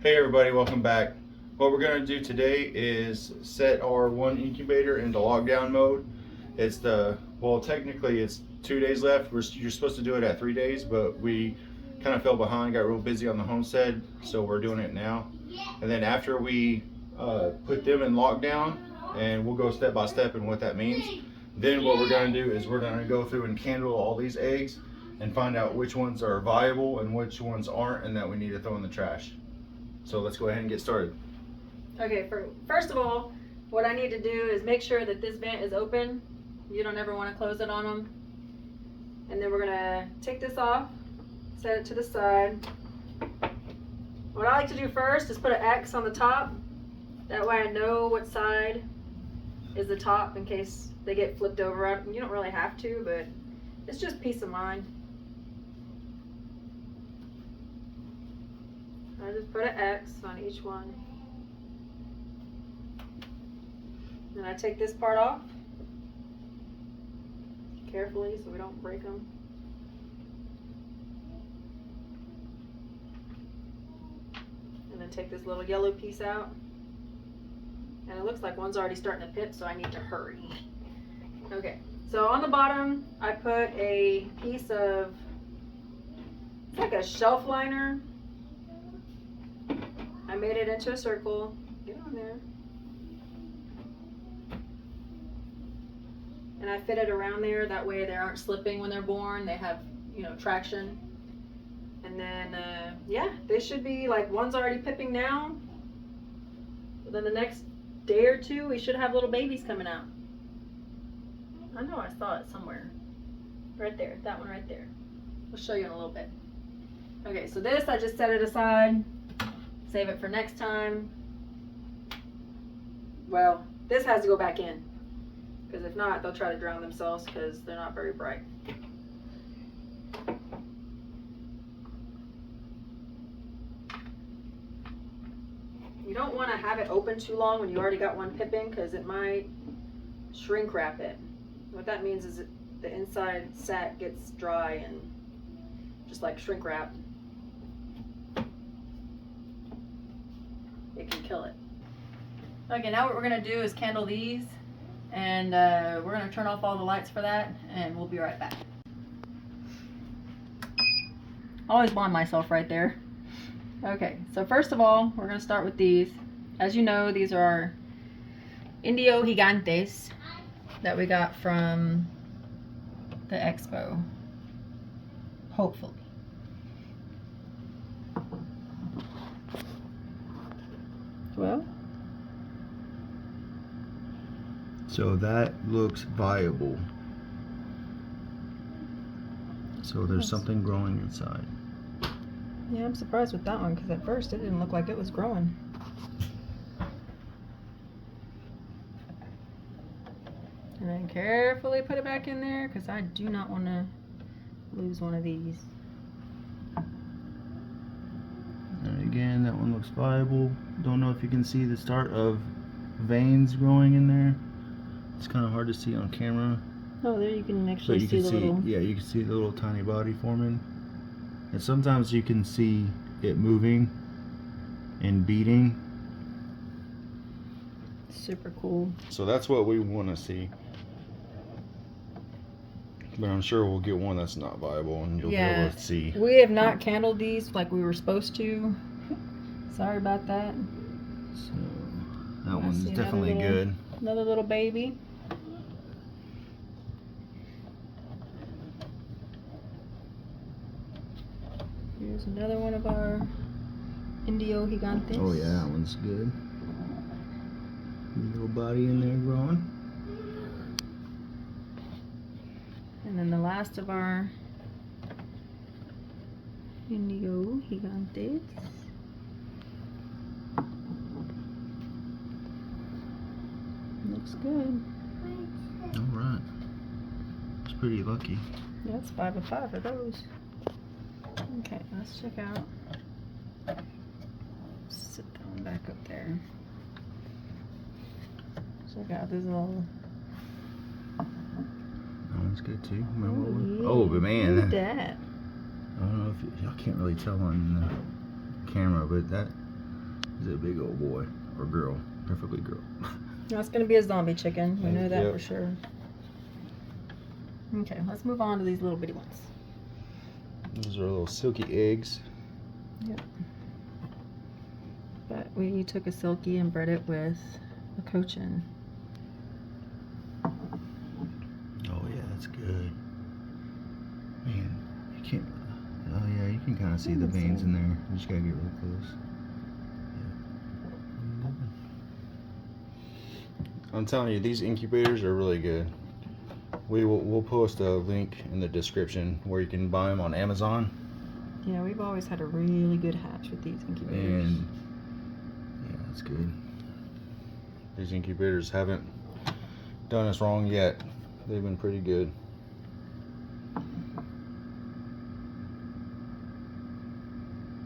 Hey everybody, welcome back. What we're going to do today is set our one incubator into lockdown mode. Technically it's 2 days left. You're supposed to do it at 3 days, but we kind of fell behind, got real busy on the homestead, so we're doing it now. And then after we put them in lockdown, and we'll go step by step in what that means, then what we're going to do is we're going to go through and candle all these eggs and find out which ones are viable and which ones aren't and that we need to throw in the trash. So let's go ahead and get started. Okay, first of all, what I need to do is make sure that this vent is open. You don't ever want to close it on them. And then we're going to take this off, set it to the side. What I like to do first is put an X on the top. That way I know what side is the top in case they get flipped over. You don't really have to, but it's just peace of mind. I just put an X on each one. And I take this part off carefully so we don't break them. And then take this little yellow piece out. And it looks like one's already starting to pip, so I need to hurry. Okay, so on the bottom I put a piece of, it's like a shelf liner. I made it into a circle. Get on there. And I fit it around there. That way they aren't slipping when they're born. They have, traction. And then, yeah, they should be like, one's already pipping now. But then the next day or two, we should have little babies coming out. I know I saw it somewhere. Right there. That one right there. I'll show you in a little bit. Okay, so this, I just set it aside. Save it for next time. Well, this has to go back in, because if not, they'll try to drown themselves because they're not very bright. You don't want to have it open too long when you already got one pipping, because it might shrink wrap it. What that means is that the inside sac gets dry and just like shrink wrap, it can kill it. Okay, now what we're gonna do is candle these, and we're gonna turn off all the lights for that, and we'll be right back. I always blind myself right there. Okay, so first of all, we're gonna start with these. As you know, these are our Indio Gigantes that we got from the expo. Hopefully. Well, So that looks viable. So there's something growing inside. yeah, I'm surprised with that one because at first it didn't look like it was growing. And then carefully put it back in there because I do not want to lose one of these. And again, that one looks viable. Don't know if you can see the start of veins growing in there. It's kind of hard to see on camera. Oh, there you can actually see the little... Yeah, you can see the little tiny body forming. And sometimes you can see it moving and beating. Super cool. So that's what we want to see. But I'm sure we'll get one that's not viable and you'll be able to see. We have not candled these like we were supposed to. Sorry about that. So that one's definitely good. Another little baby. Here's another one of our Indio Gigantes. Oh yeah, that one's good. Little body in there growing. And then the last of our Indio Gigantes. Looks good. Alright. It's pretty lucky. Yeah, it's 5 of 5 of those. Okay, let's check out. Sit that one back up there. Check out this little... That one's good too. Oh, yeah. Oh, but man, look at that. I don't know if y'all can't really tell on the camera, but that He's a big old boy or girl, preferably girl. That's gonna be a zombie chicken. We know that Yep. for sure. Okay, let's move on to these little bitty ones. Those are little silky eggs. Yep. But we took a silky and bred it with a cochin. Oh yeah, that's good. Man, you can't. Oh yeah, you can kind of see the veins in there. You just gotta get real close. Yeah. I'm telling you, these incubators are really good. We'll post a link in the description where you can buy them on Amazon. Yeah, we've always had a really good hatch with these incubators. And yeah, that's good. These incubators haven't done us wrong yet. They've been pretty good.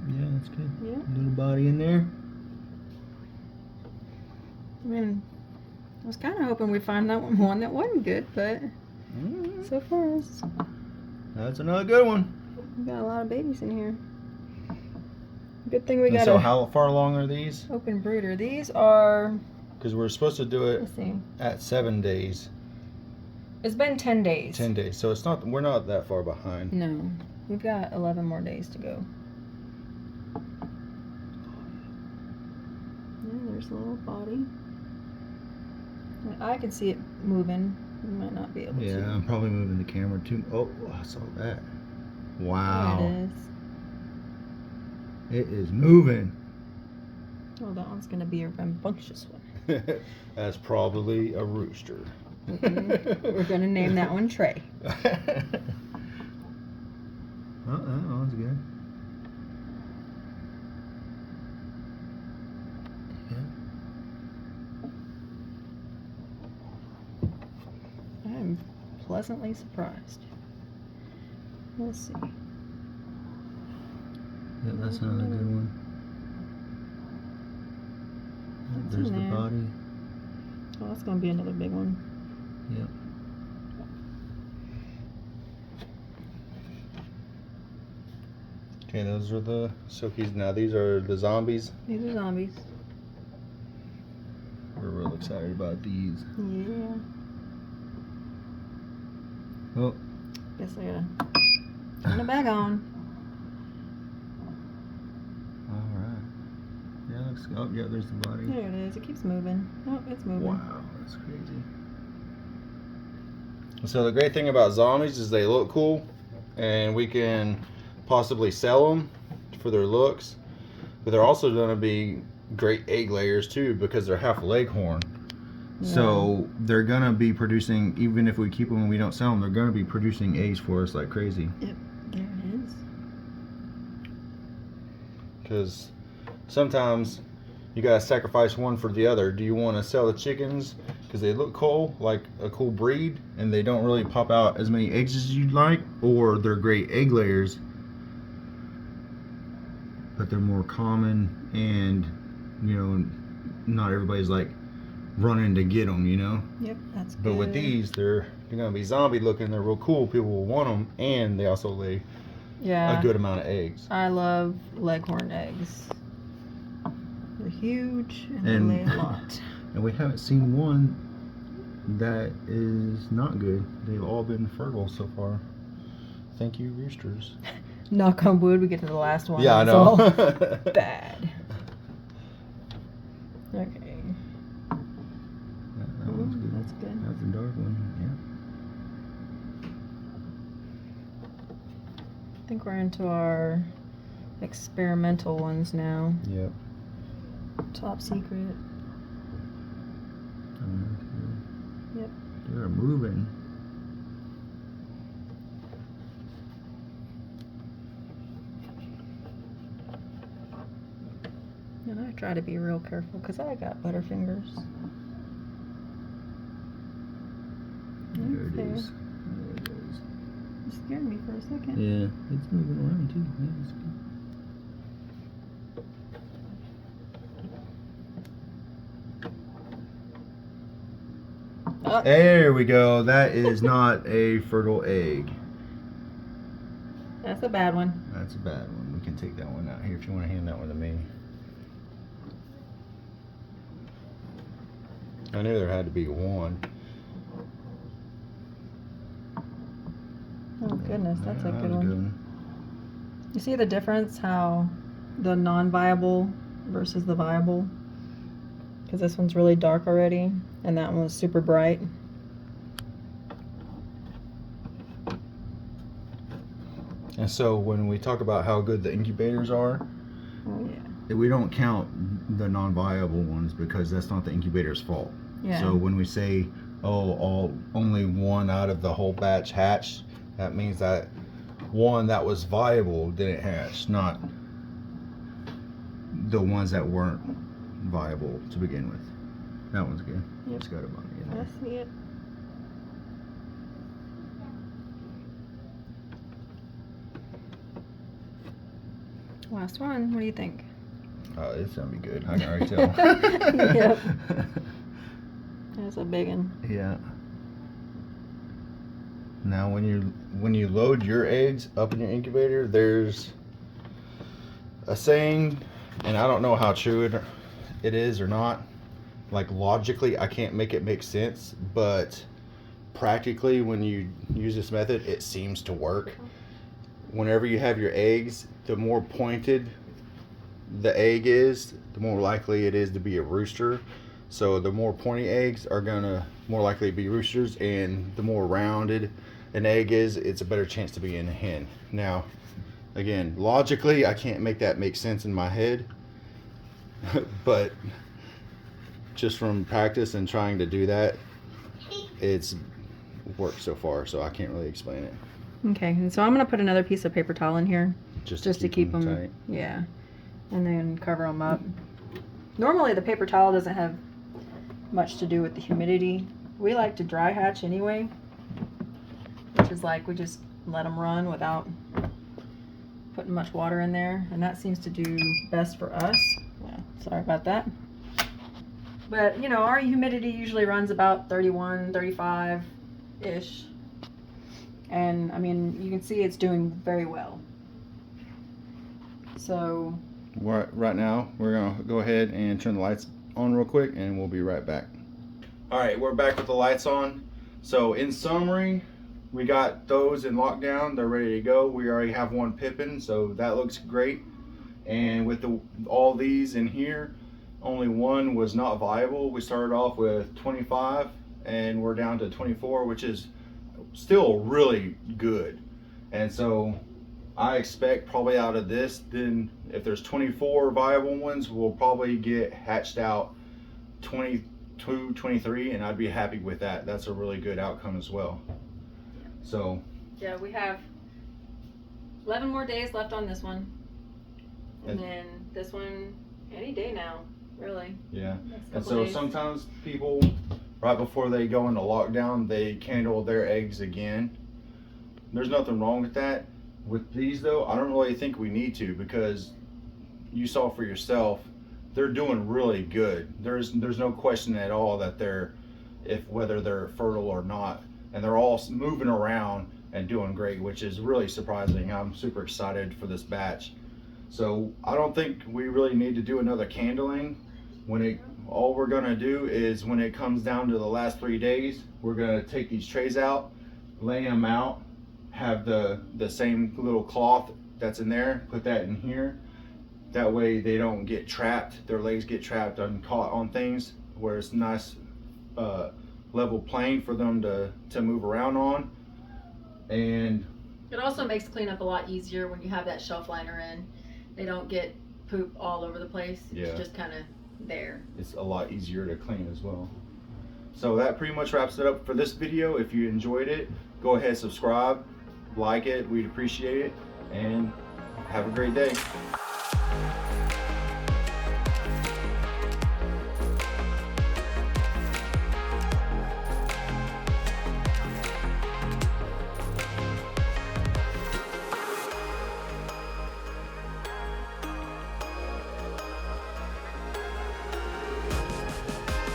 Yeah, that's good. Yeah. Little body in there. I mean, I was kind of hoping we'd find that one that wasn't good, but so far That's another good one. we got a lot of babies in here. Good thing we And got so a how far along are these? open brooder. These are, Because we're supposed to do it let's see, at 7 days. it's been 10 days. 10 days. So it's not. We're not that far behind. No, we've got 11 more days to go. Yeah, there's a little body. I can see it moving. You might not be able to. Yeah, I'm probably moving the camera too. Oh, I saw that. Wow. There it is. It is moving. Oh, that one's gonna be a rambunctious one. That's probably a rooster. We're gonna name that one Trey. Oh, that one's good. Yeah. I'm pleasantly surprised. Let's see. Yeah, that's another good one. What's There's in the there? body. Oh, that's gonna be another big one. Yep. Okay, those are the silkies. Now these are the zombies. These are zombies. We're real excited about these. Yeah. Oh, Guess I gotta turn it back on. all right. Yeah, looks. Oh, yeah. There's the body. There it is. It keeps moving. Oh, it's moving. Wow, that's crazy. So the great thing about zombies is they look cool, and we can possibly sell them for their looks, but they're also going to be great egg layers too because they're half leghorn. Yeah. So they're going to be producing, even if we keep them and we don't sell them, they're going to be producing eggs for us like crazy. Yep, there it is. Because sometimes you got to sacrifice one for the other. Do you want to sell the chickens because they look cool, like a cool breed, and they don't really pop out as many eggs as you'd like, or they're great egg layers, but they're more common, and you know, not everybody's like running to get them, you know. Yep, that's good. But with these, they're gonna be zombie looking. They're real cool. People will want them, and they also lay yeah, a good amount of eggs. I love leghorn eggs. They're huge and And- they lay a lot. And we haven't seen one that is not good. They've all been fertile so far. Thank you, roosters. Knock on wood, we get to the last one. Yeah, I it's know. all bad. Okay. That one's good. That's good. That's a dark one. I think we're into our experimental ones now. Yeah. Yep. Top secret. Yep. They're moving. And I try to be real careful because I got butterfingers. There it Okay. is. There it is. You scared me for a second. Yeah, it's moving around too. Yeah, it's good. Oh, There we go. That is not a fertile egg. that's a bad one. That's a bad one. We can take that one out here if you want to hand that one to me. I knew there had to be one. Oh goodness, that's a That good was one. You see the difference, how the non-viable versus the viable? Because this one's really dark already, and that one was super bright. And so when we talk about how good the incubators are, Oh yeah. we don't count the non-viable ones because that's not the incubator's fault. Yeah. So when we say, oh, only one out of the whole batch hatched, that means that one that was viable didn't hatch, not the ones that weren't viable to begin with. That one's good. Yep. It's got a bunny in there. I see it. Last one. What do you think? It's gonna be good. I can already tell. Yep. That's a big one. Yeah. Now when you load your eggs up in your incubator, there's a saying, and I don't know how true it is or not. Like logically, I can't make it make sense, but practically when you use this method, it seems to work. Whenever you have your eggs, the more pointed the egg is, the more likely it is to be a rooster. So the more pointy eggs are gonna more likely be roosters, and the more rounded an egg is, it's a better chance to be in a hen. Now, again, logically, I can't make that make sense in my head, but just from practice and trying to do that, it's worked so far, so I can't really explain it. Okay, and so I'm gonna put another piece of paper towel in here, Just to keep them tight. Yeah, and then cover them up. Normally, the paper towel doesn't have much to do with the humidity. We like to dry hatch anyway, which is like we just let them run without putting much water in there, and that seems to do best for us. Yeah, sorry about that. But you know, our humidity usually runs about 31, 35-ish. And I mean, you can see it's doing very well. So Right now, we're gonna go ahead and turn the lights on real quick, and we'll be right back. All right, we're back with the lights on. So in summary, we got those in lockdown. They're ready to go. We already have one pippin, so that looks great. And with all these in here, only one was not viable. We started off with 25, and we're down to 24, which is still really good. And so I expect probably out of this, then if there's 24 viable ones, we'll probably get hatched out 22, 23, and I'd be happy with that. That's a really good outcome as well. So yeah, we have 11 more days left on this one, and then this one any day now, really. Yeah. Next And couple so days. sometimes people, right before they go into lockdown, they candle their eggs again. There's nothing wrong with that. With these though, I don't really think we need to, because you saw for yourself, they're doing really good. There's no question at all that whether they're fertile or not, and they're all moving around and doing great, which is really surprising. I'm super excited for this batch. So I don't think we really need to do another candling. All we're gonna do is when it comes down to the last 3 days, we're gonna take these trays out, lay them out, have the same little cloth that's in there, put that in here. That way they don't get trapped, their legs get trapped and caught on things, where it's nice level plane for them to move around on. And it also makes cleanup a lot easier when you have that shelf liner in. They don't get poop all over the place. Yeah. It's just kind of there. It's a lot easier to clean as well. So that pretty much wraps it up for this video. If you enjoyed it, go ahead, subscribe, like it, we'd appreciate it, and have a great day.